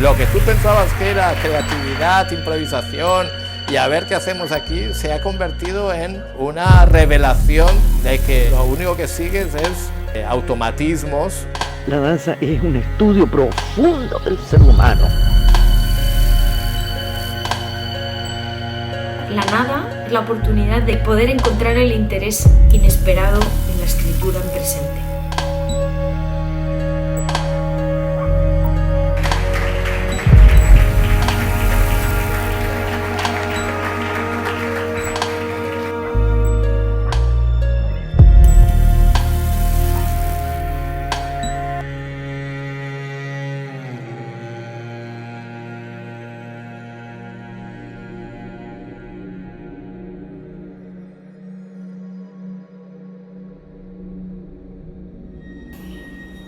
Lo que tú pensabas que era creatividad, improvisación y a ver qué hacemos aquí, se ha convertido en una revelación de que lo único que sigues es automatismos. La danza es un estudio profundo del ser humano. La nada es la oportunidad de poder encontrar el interés inesperado en la escritura en presente.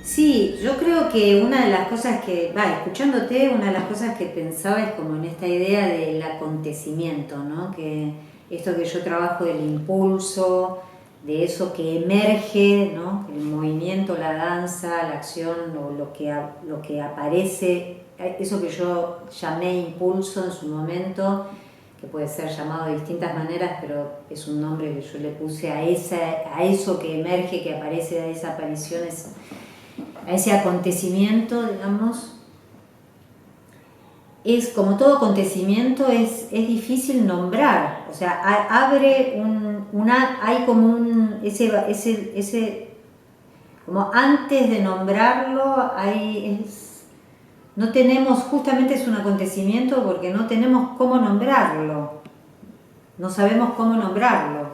Sí, yo creo que una de las cosas que, escuchándote, una de las cosas que pensaba es como en esta idea del acontecimiento, ¿no? Que esto que yo trabajo del impulso, de eso que emerge, ¿no? El movimiento, la danza, la acción, o lo que aparece, eso que yo llamé impulso en su momento, que puede ser llamado de distintas maneras, pero es un nombre que yo le puse a eso que emerge, que aparece, a esa aparición, a ese acontecimiento, digamos. Es como todo acontecimiento, es difícil nombrar, o sea, abre hay como como antes de nombrarlo, no tenemos, justamente es un acontecimiento porque no tenemos cómo nombrarlo, no sabemos cómo nombrarlo.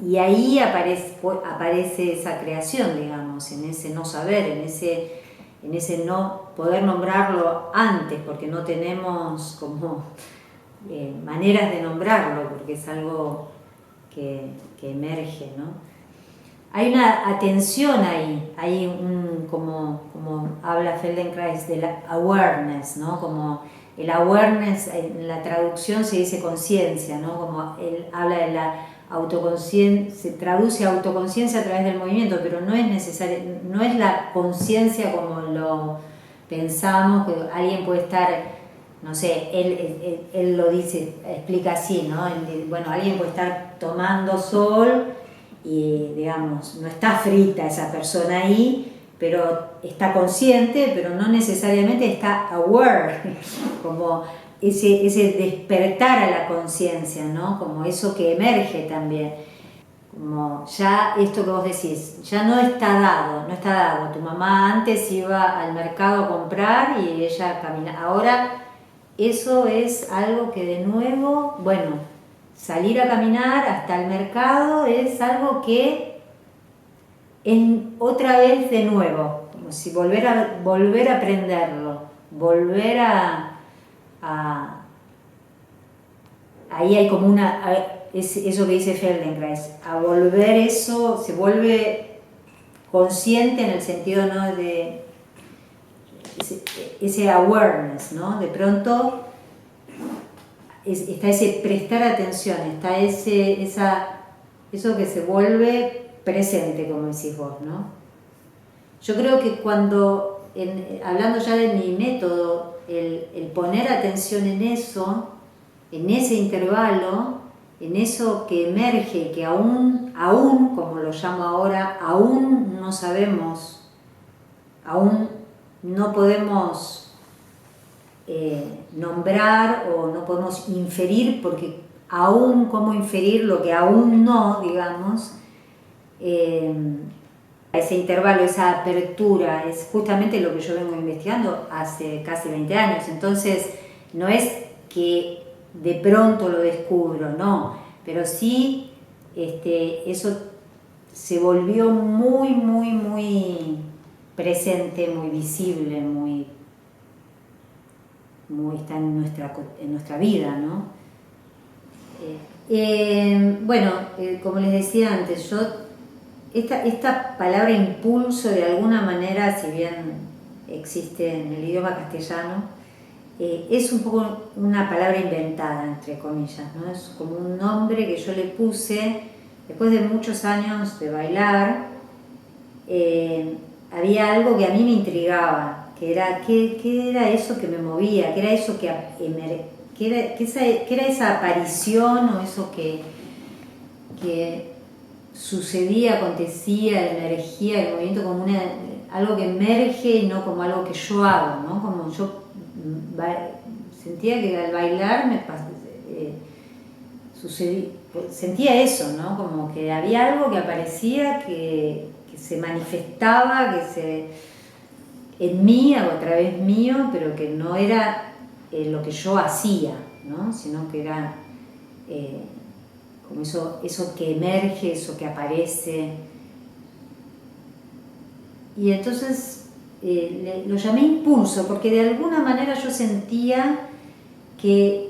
Y ahí aparece esa creación, digamos, en ese no saber, en ese no poder nombrarlo antes, porque no tenemos como maneras de nombrarlo, porque es algo que emerge, ¿no? Hay una atención ahí, como habla Feldenkrais, de la awareness, ¿no? Como el awareness, en la traducción se dice conciencia, ¿no? Como él habla de la autoconciencia, se traduce autoconciencia a través del movimiento, pero no es necesario, no es la conciencia como lo pensamos, que alguien puede estar, no sé, él lo dice, explica así, ¿no? Bueno, alguien puede estar tomando sol y, digamos, no está frita esa persona ahí, pero está consciente, pero no necesariamente está aware, como ese despertar a la conciencia, ¿no? Como eso que emerge también. Como ya esto que vos decís, ya no está dado. Tu mamá antes iba al mercado a comprar y ella caminaba. Ahora eso es algo que de nuevo, bueno, salir a caminar hasta el mercado es algo que otra vez de nuevo, como si volver a aprenderlo, ahí hay como eso que dice Feldenkrais, a volver eso, se vuelve consciente en el sentido, ¿no? De ese awareness, ¿no? De pronto está ese prestar atención, está eso que se vuelve presente, como decís vos, ¿no? Yo creo que cuando, hablando ya de mi método, el poner atención en eso, en ese intervalo, en eso que emerge, que aún, como lo llamo ahora, aún no sabemos, aún no podemos nombrar o no podemos inferir, porque aún cómo inferir lo que aún no, digamos, ese intervalo, esa apertura, es justamente lo que yo vengo investigando hace casi 20 años. Entonces, no es que de pronto lo descubro, no, pero sí eso se volvió muy, muy, muy presente, muy visible, muy está en nuestra vida, ¿no? Bueno, como les decía antes, yo esta palabra impulso, de alguna manera, si bien existe en el idioma castellano, es un poco una palabra inventada, entre comillas, ¿no? Es como un nombre que yo le puse después de muchos años de bailar. Había algo que a mí me intrigaba, que era qué era eso que me movía, qué era eso que era esa aparición o eso que sucedía, acontecía, emergía, el movimiento como algo que emerge y no como algo que yo hago, ¿no? Como yo sentía que al bailar sentía eso, ¿no? Como que había algo que aparecía, que se manifestaba, en mí, a través mío, pero que no era lo que yo hacía, ¿no? Sino que era como eso que emerge, eso que aparece. Y entonces lo llamé impulso, porque de alguna manera yo sentía que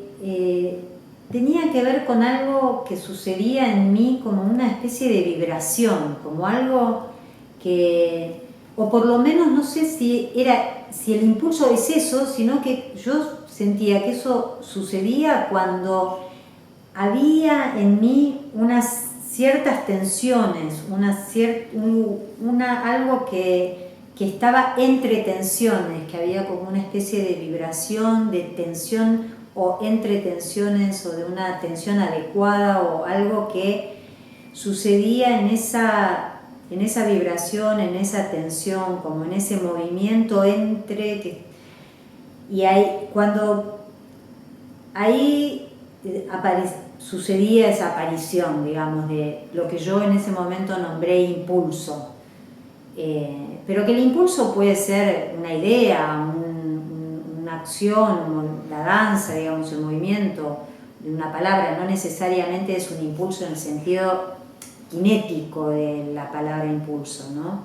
tenía que ver con algo que sucedía en mí como una especie de vibración, como algo que, o por lo menos no sé si el impulso es eso, sino que yo sentía que eso sucedía cuando había en mí unas ciertas tensiones, algo que estaba entre tensiones, que había como una especie de vibración, de tensión o entre tensiones o de una tensión adecuada o algo que sucedía en esa vibración, en esa tensión, como en ese movimiento y cuando ahí sucedía esa aparición, digamos, de lo que yo en ese momento nombré impulso. Pero que el impulso puede ser una idea, una acción, la danza, digamos, el movimiento de una palabra, no necesariamente es un impulso en el sentido cinético de la palabra impulso, ¿no?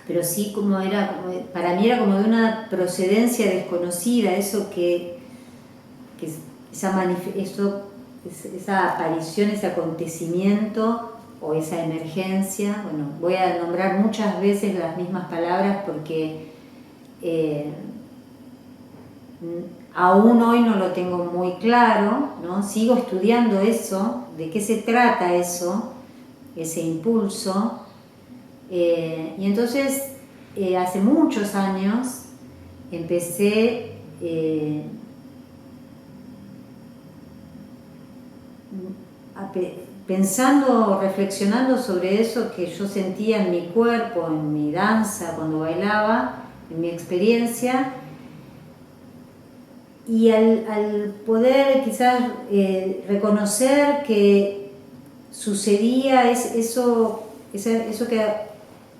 Pero sí para mí era como de una procedencia desconocida, esa aparición, ese acontecimiento o esa emergencia. Bueno, voy a nombrar muchas veces las mismas palabras porque aún hoy no lo tengo muy claro, ¿no? Sigo estudiando eso, de qué se trata eso, ese impulso. Y entonces, hace muchos años, empecé reflexionando sobre eso que yo sentía en mi cuerpo, en mi danza, cuando bailaba, en mi experiencia. Y al poder quizás reconocer que sucedía eso que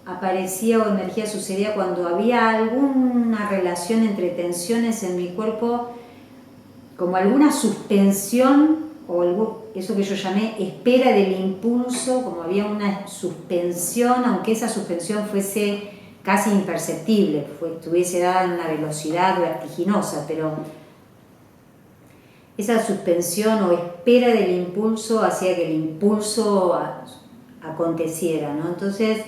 aparecía o emergía, sucedía cuando había alguna relación entre tensiones en mi cuerpo, como alguna suspensión o eso que yo llamé espera del impulso, como había una suspensión, aunque esa suspensión fuese casi imperceptible, estuviese dada en una velocidad vertiginosa, pero esa suspensión o espera del impulso hacía que el impulso aconteciera, ¿no? Entonces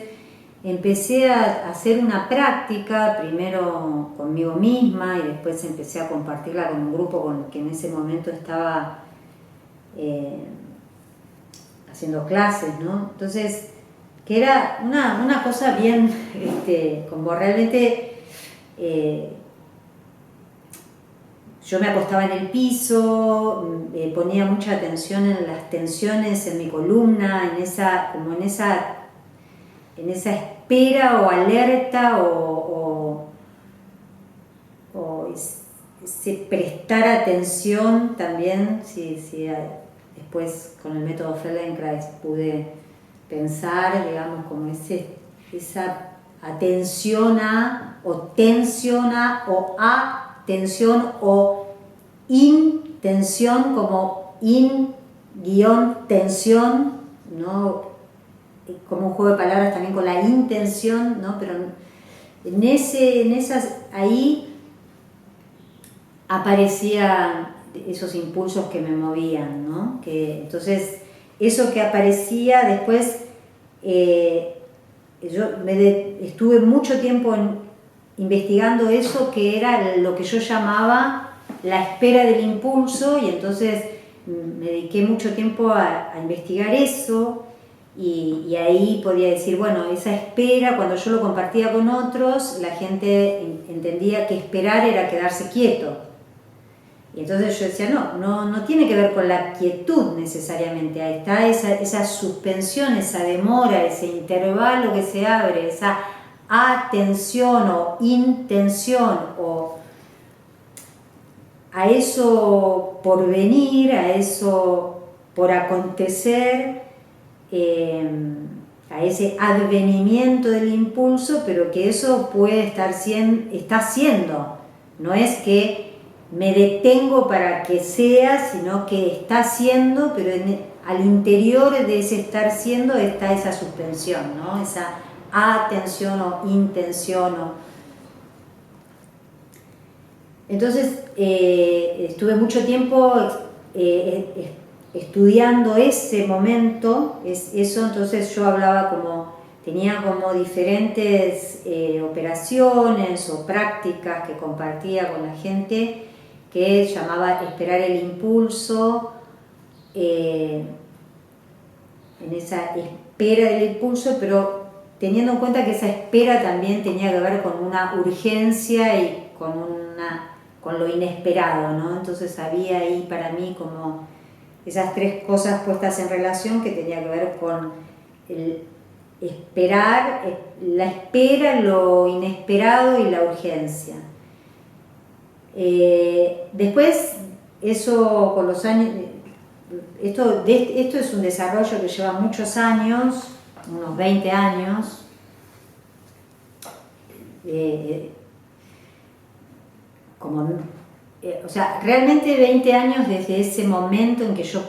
empecé a hacer una práctica, primero conmigo misma y después empecé a compartirla con un grupo con el que en ese momento estaba haciendo clases, ¿no? Entonces, que era una cosa bien, como realmente yo me acostaba en el piso, ponía mucha atención en las tensiones en mi columna, en esa espera o alerta o ese prestar atención también, si después con el método Feldenkrais pude pensar, digamos, como esa atención o tensión o atención o intención, como in-tensión, ¿no? Como un juego de palabras también con la intención, ¿no? Pero ahí aparecían esos impulsos que me movían, ¿no? Entonces, eso que aparecía después, yo estuve mucho tiempo investigando eso que era lo que yo llamaba la espera del impulso, y entonces me dediqué mucho tiempo a investigar eso. Y ahí podía decir, bueno, esa espera, cuando yo lo compartía con otros, la gente entendía que esperar era quedarse quieto. Y entonces yo decía, no tiene que ver con la quietud necesariamente, ahí está esa suspensión, esa demora, ese intervalo que se abre, esa atención o intención o a eso por venir, a eso por acontecer, a ese advenimiento del impulso, pero que eso puede está siendo, no es que me detengo para que sea, sino que está siendo, pero al interior de ese estar siendo está esa suspensión, ¿no? Esa atención o intención. Entonces estuve mucho tiempo estudiando ese momento, eso, entonces yo hablaba tenía como diferentes operaciones o prácticas que compartía con la gente, que llamaba esperar el impulso, en esa espera del impulso, pero teniendo en cuenta que esa espera también tenía que ver con una urgencia y con lo inesperado, ¿no? Entonces había ahí para mí como esas tres cosas puestas en relación que tenía que ver con el esperar, la espera, lo inesperado y la urgencia. Después, eso con los años, esto es un desarrollo que lleva muchos años, unos 20 años, o sea, realmente 20 años desde ese momento en que yo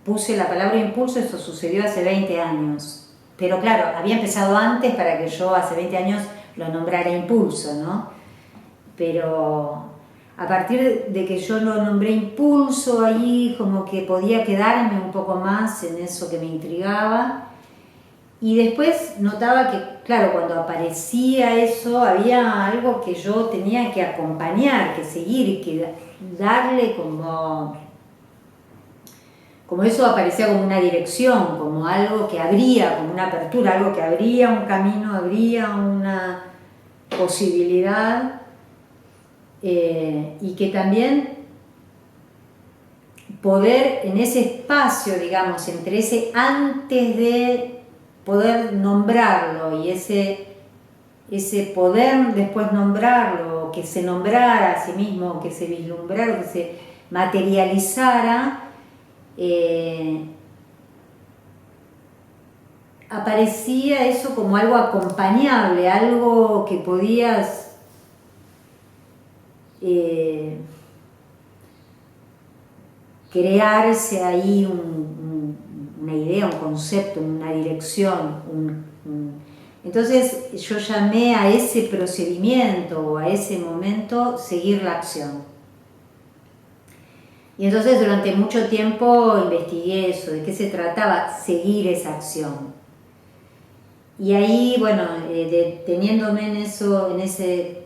puse la palabra impulso. Esto sucedió hace 20 años, pero claro, había empezado antes para que yo hace 20 años lo nombrara impulso, ¿no? Pero a partir de que yo lo nombré impulso, ahí como que podía quedarme un poco más en eso que me intrigaba. Y después notaba que, claro, cuando aparecía eso, había algo que yo tenía que acompañar, que seguir, que darle como eso aparecía como una dirección, como algo que abría, como una apertura, algo que abría un camino, abría una posibilidad, y que también poder en ese espacio, digamos, entre ese antes de poder nombrarlo y ese poder después nombrarlo, que se nombrara a sí mismo, que se vislumbrara, que se materializara, aparecía eso como algo acompañable, algo que podías crearse ahí una idea, un concepto, una dirección. Entonces yo llamé a ese procedimiento o a ese momento seguir la acción. Y entonces durante mucho tiempo investigué eso, de qué se trataba seguir esa acción. Y ahí, bueno, deteniéndome en eso, en ese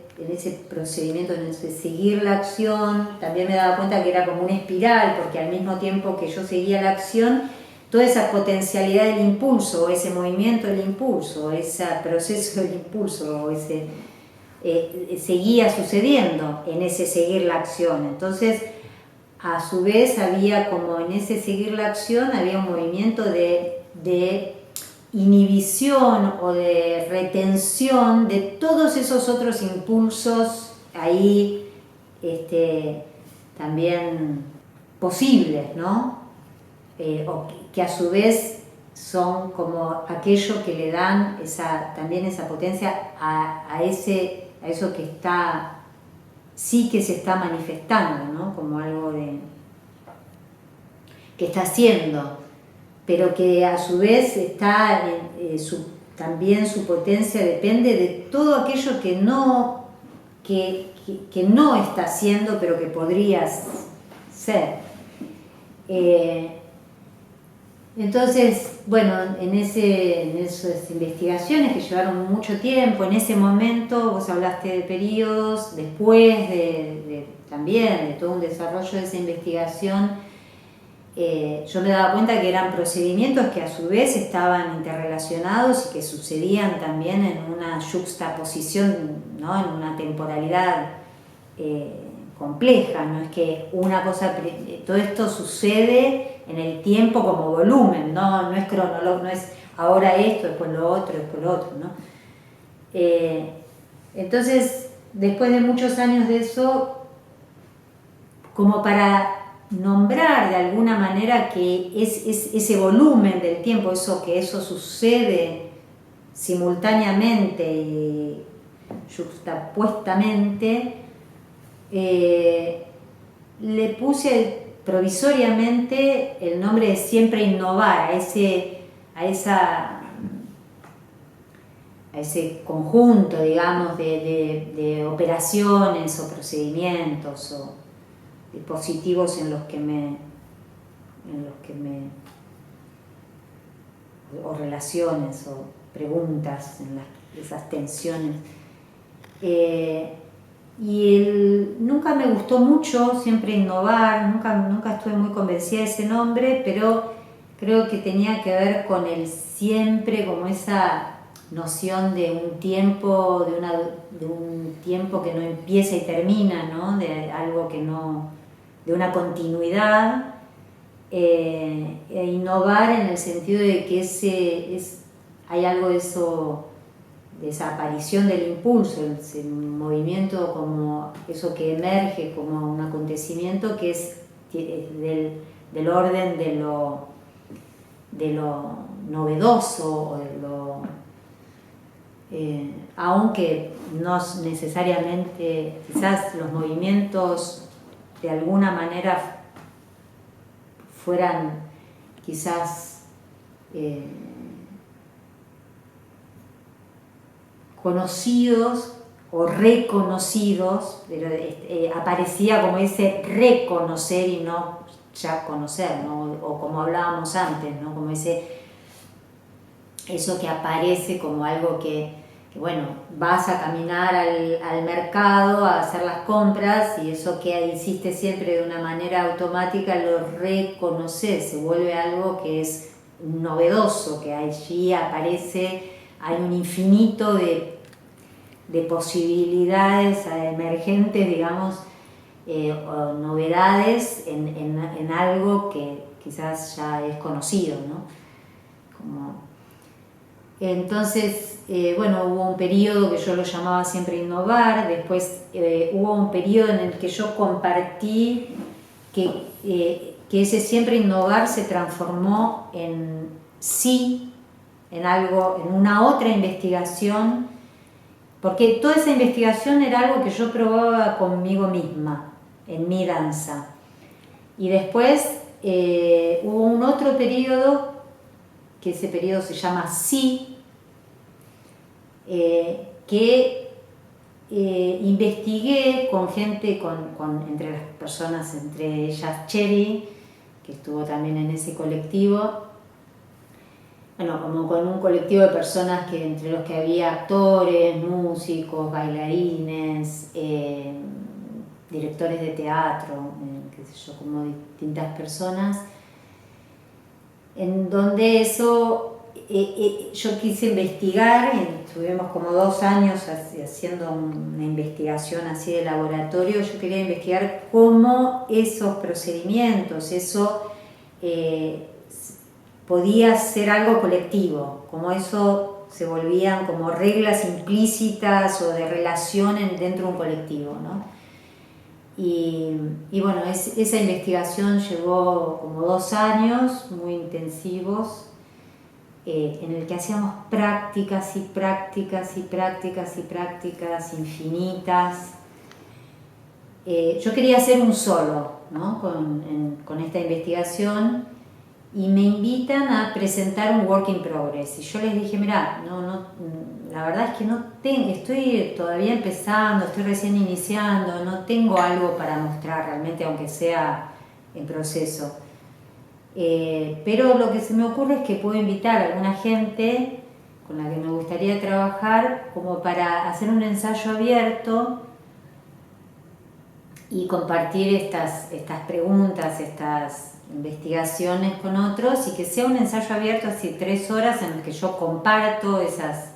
procedimiento, en ese seguir la acción, también me daba cuenta que era como una espiral, porque al mismo tiempo que yo seguía la acción, toda esa potencialidad del impulso, o ese movimiento del impulso, o ese proceso del impulso, o seguía sucediendo en ese seguir la acción. Entonces, a su vez había como en ese seguir la acción, había un movimiento de inhibición o de retención de todos esos otros impulsos ahí también posibles, ¿no? O que a su vez son como aquello que le dan también esa potencia a eso que está, sí que se está manifestando, ¿no? Como algo que está haciendo, pero que a su vez está también su potencia depende de todo aquello que no está haciendo, pero que podría ser. Entonces, bueno, en esas investigaciones que llevaron mucho tiempo, en ese momento vos hablaste de periodos, después también de todo un desarrollo de esa investigación, yo me daba cuenta que eran procedimientos que a su vez estaban interrelacionados y que sucedían también en una yuxtaposición, ¿no? En una temporalidad compleja, no es que una cosa, todo esto sucede en el tiempo como volumen, no es cronológico, no es ahora esto, después lo otro, ¿no? Entonces, después de muchos años de eso, como para nombrar de alguna manera que es ese volumen del tiempo, que eso sucede simultáneamente y juxtapuestamente, le puse provisoriamente el nombre de Siempre Innovar, a ese conjunto, digamos, de operaciones o procedimientos o dispositivos o relaciones o preguntas en esas tensiones. Nunca me gustó mucho Siempre Innovar, nunca estuve muy convencida de ese nombre, pero creo que tenía que ver con el siempre, como esa noción de un tiempo, de un tiempo que no empieza y termina, ¿no? De algo que no, de una continuidad, innovar en el sentido de que hay algo de eso, de esa aparición del impulso, ese movimiento, como eso que emerge como un acontecimiento que es del orden de lo novedoso o de lo aunque no necesariamente, quizás los movimientos de alguna manera fueran quizás conocidos o reconocidos, pero aparecía como ese reconocer y no ya conocer, ¿no? O como hablábamos antes, ¿no? Como eso que aparece como algo que bueno, vas a caminar al mercado a hacer las compras y eso que hiciste siempre de una manera automática lo reconoces, se vuelve algo que es novedoso, que allí aparece, hay un infinito de posibilidades emergentes, digamos, o novedades en algo que quizás ya es conocido, ¿no? Entonces, bueno, hubo un periodo que yo lo llamaba Siempre Innovar, después hubo un periodo en el que yo compartí que ese Siempre Innovar se transformó en algo, en una otra investigación, porque toda esa investigación era algo que yo probaba conmigo misma, en mi danza. Y después hubo un otro periodo, que ese periodo se llama que investigué con gente, entre las personas, entre ellas Cherry, que estuvo también en ese colectivo, bueno, como con un colectivo de personas entre los que había actores, músicos, bailarines, directores de teatro, qué sé yo, como distintas personas, en donde yo quise investigar, estuvimos como 2 años haciendo una investigación así de laboratorio. Yo quería investigar cómo esos procedimientos, eso podía ser algo colectivo, cómo eso se volvían como reglas implícitas o de relación dentro de un colectivo, ¿no? Y bueno, esa investigación llevó como 2 años muy intensivos, en el que hacíamos prácticas y prácticas y prácticas y prácticas infinitas. Yo quería hacer un solo, ¿no? con esta investigación, y me invitan a presentar un work in progress. Y yo les dije, mirá, la verdad es que no tengo, estoy todavía empezando, estoy recién iniciando, no tengo algo para mostrar realmente, aunque sea en proceso. Pero lo que se me ocurre es que puedo invitar a alguna gente con la que me gustaría trabajar como para hacer un ensayo abierto y compartir estas preguntas, investigaciones con otros y que sea un ensayo abierto así 3 horas en el que yo comparto esas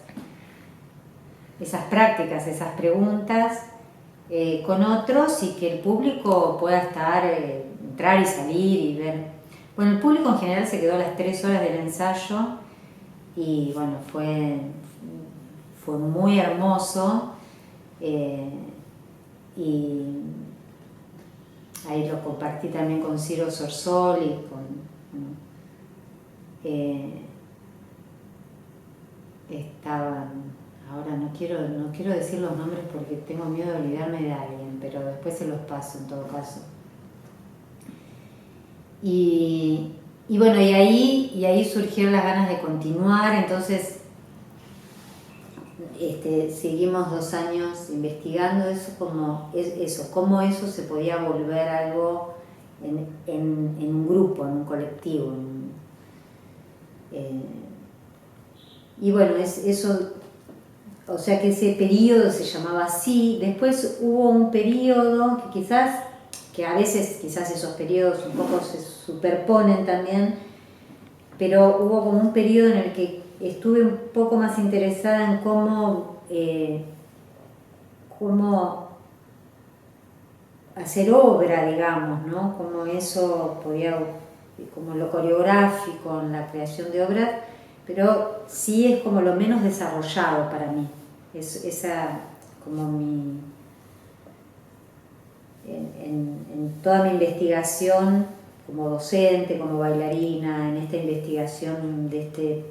prácticas, esas preguntas con otros y que el público pueda entrar y salir y ver. Bueno, el público en general se quedó las 3 horas del ensayo y bueno, fue muy hermoso y ahí lo compartí también con Ciro Sorsol y estaban, ahora no quiero decir los nombres porque tengo miedo de olvidarme de alguien, pero después se los paso en todo caso. Y bueno, y ahí surgieron las ganas de continuar, entonces seguimos 2 años investigando cómo eso se podía volver algo en un grupo, en un colectivo. Y bueno, eso, o sea que ese periodo se llamaba así. Después hubo un periodo que a veces quizás esos periodos un poco se superponen también, pero hubo como un periodo en el que estuve un poco más interesada en cómo hacer obra, digamos, ¿no? Cómo eso podía, como lo coreográfico en la creación de obras, pero sí es como lo menos desarrollado para mí. En toda mi investigación como docente, como bailarina, en esta investigación de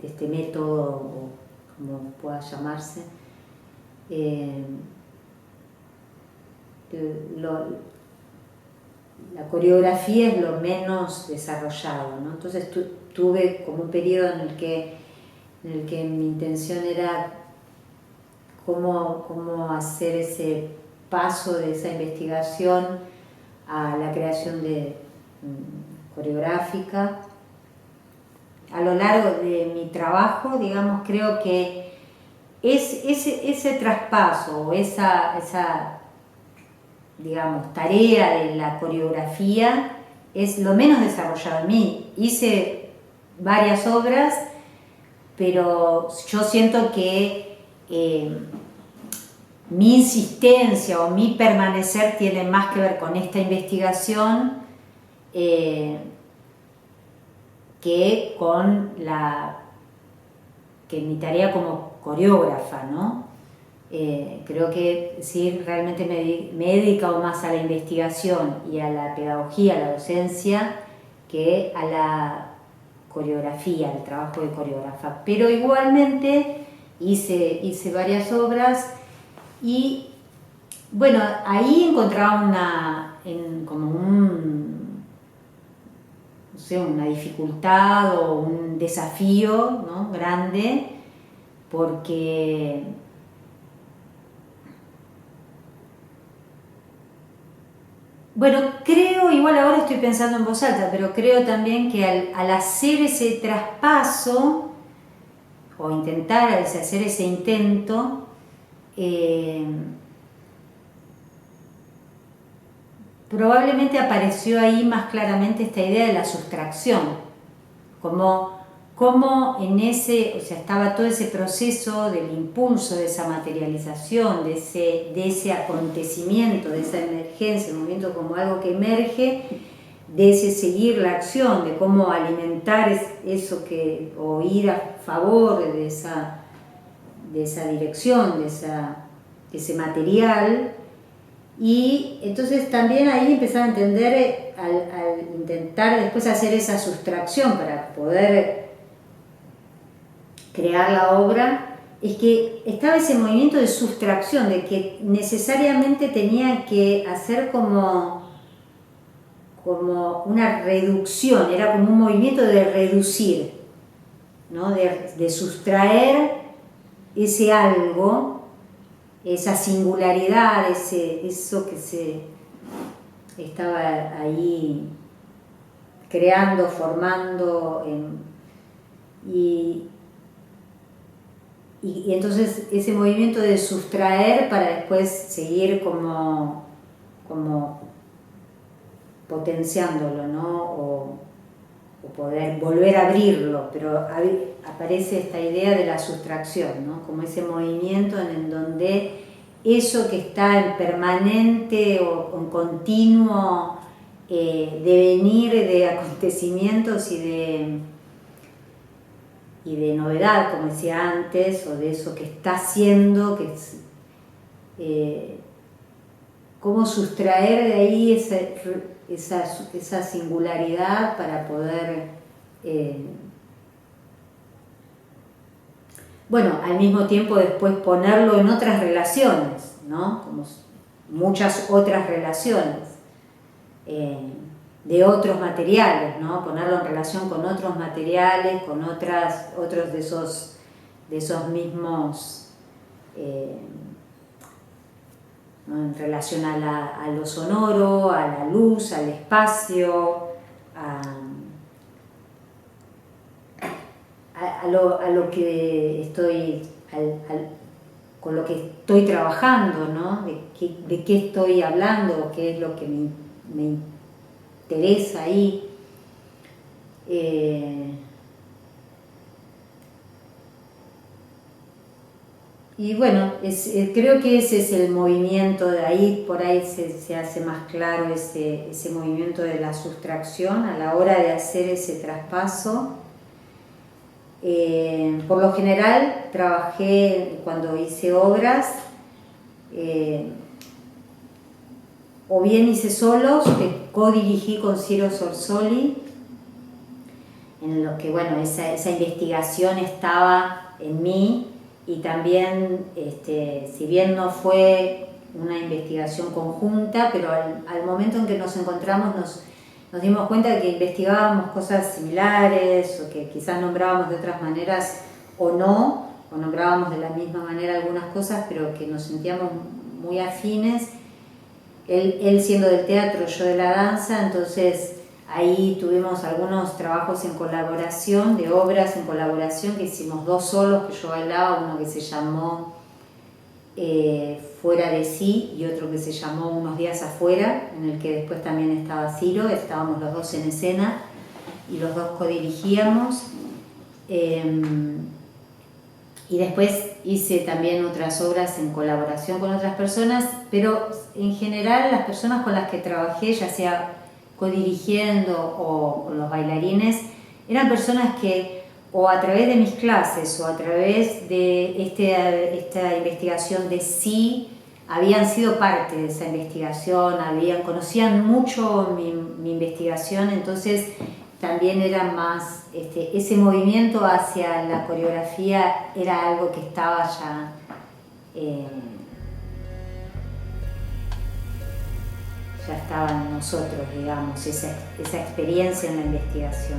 este método, o como pueda llamarse, la coreografía es lo menos desarrollado, ¿no? Entonces tuve como un periodo en el que mi intención era cómo hacer ese paso de esa investigación a la creación de coreográfica. A lo largo de mi trabajo, digamos, creo que ese traspaso o esa digamos, tarea de la coreografía es lo menos desarrollado en mí. Hice varias obras, pero yo siento que mi insistencia o mi permanecer tiene más que ver con esta investigación que con mi tarea como coreógrafa, ¿no? Creo que sí, realmente me he dedicado más a la investigación y a la pedagogía, a la docencia, que a la coreografía, al trabajo de coreógrafa. Pero igualmente hice varias obras y, bueno, ahí encontraba una dificultad o un desafío, ¿no? Grande, porque bueno, creo, igual ahora estoy pensando en voz alta, pero creo también que al hacer ese traspaso o intentar hacer ese intento, probablemente apareció ahí más claramente esta idea de la sustracción, como en ese, o sea, estaba todo ese proceso del impulso, de esa materialización, de ese acontecimiento, de esa emergencia, el movimiento como algo que emerge, de ese seguir la acción, de cómo alimentar eso o ir a favor de esa dirección, de ese material. Y entonces también ahí empezaba a entender, al intentar después hacer esa sustracción para poder crear la obra, es que estaba ese movimiento de sustracción, de que necesariamente tenía que hacer como una reducción, era como un movimiento de reducir, ¿no? De sustraer ese algo, esa singularidad, eso que se estaba ahí creando, formando, y entonces ese movimiento de sustraer para después seguir como potenciándolo, ¿no? O poder volver a abrirlo, pero aparece esta idea de la sustracción, ¿no? Como ese movimiento en donde eso que está en permanente o en continuo devenir de acontecimientos y de novedad, como decía antes, o de eso que está haciendo, que es, cómo sustraer de ahí esa singularidad para poder, bueno, al mismo tiempo después ponerlo en otras relaciones, ¿no? Como muchas otras relaciones de otros materiales, ¿no? Ponerlo en relación con otros materiales, con otros de esos mismos, ¿no? En relación a lo sonoro, a la luz, al espacio, a lo que estoy, con lo que estoy trabajando, ¿no? De qué estoy hablando, qué es lo que me interesa ahí. Y bueno, creo que ese es el movimiento de ahí, por ahí se hace más claro ese movimiento de la sustracción a la hora de hacer ese traspaso. Por lo general trabajé cuando hice obras, o bien hice solos, que co-dirigí con Ciro Sorsoli, en lo que, bueno, esa investigación estaba en mí. Y también, si bien no fue una investigación conjunta, pero al momento en que nos encontramos nos dimos cuenta de que investigábamos cosas similares, o que quizás nombrábamos de otras maneras o no, o nombrábamos de la misma manera algunas cosas, pero que nos sentíamos muy afines. Él siendo del teatro, yo de la danza, entonces ahí tuvimos algunos trabajos en colaboración, de obras en colaboración, que hicimos 2 solos que yo bailaba, uno que se llamó Fuera de sí y otro que se llamó Unos días afuera, en el que después también estaba Ciro, estábamos los dos en escena y los dos codirigíamos. Y después hice también otras obras en colaboración con otras personas, pero en general las personas con las que trabajé, ya sea codirigiendo o los bailarines, eran personas que o a través de mis clases o a través de esta investigación de sí, habían sido parte de esa investigación, conocían mucho mi investigación, entonces también era más, ese movimiento hacia la coreografía era algo que estaba ya estaba en nosotros, digamos, esa experiencia en la investigación.